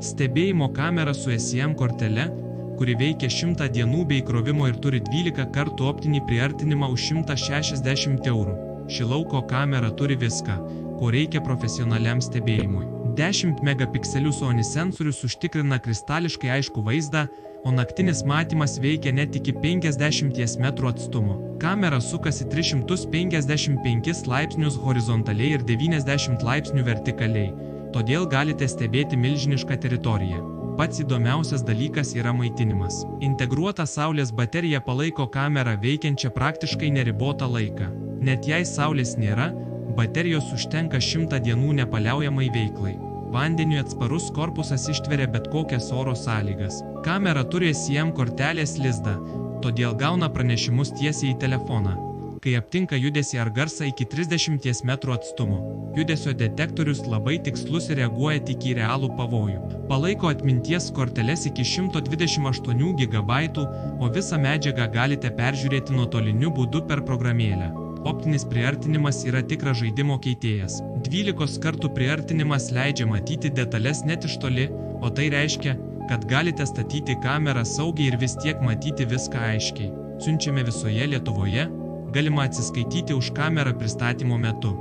Stebėjimo kamera su SIM kortele, kuri veikia 100 dienų be įkrovimo ir turi 12 kartų optinį priartinimą už 160 eurų. Ši lauko kamera turi viską, ko reikia profesionaliam stebėjimui. 10 megapikselių Sony sensorius užtikrina kristališkai aiškų vaizdą, o naktinis matymas veikia net iki 50 metrų atstumo. Kamera sukasi 355 laipsnius horizontaliai ir 90 laipsnių vertikaliai, todėl galite stebėti milžinišką teritoriją. Pats įdomiausias dalykas yra maitinimas. Integruota saulės baterija palaiko kamerą veikiančią praktiškai neribotą laiką. Net jei saulės nėra, baterijos užtenka 100 dienų nepaliaujamai veiklai. Vandeniui atsparus korpusas ištveria bet kokias oro sąlygas. Kamera turi SIM kortelės lizdą, todėl gauna pranešimus tiesiai į telefoną, kai aptinka judesį ar garsą iki 30 metrų atstumo. Judesio detektorius labai tikslus ir reaguoja tik į realų pavojų. Palaiko atminties korteles iki 128 GB, o visą medžiagą galite peržiūrėti nuotoliniu būdu per programėlę. Optinis priartinimas yra tikras žaidimo keitėjas. 12 kartų priartinimas leidžia matyti detalės net iš toli, o tai reiškia, kad galite statyti kamerą saugiai ir vis tiek matyti viską aiškiai. Siunčiame visoje Lietuvoje, galima atsiskaityti už kamerą pristatymo metu.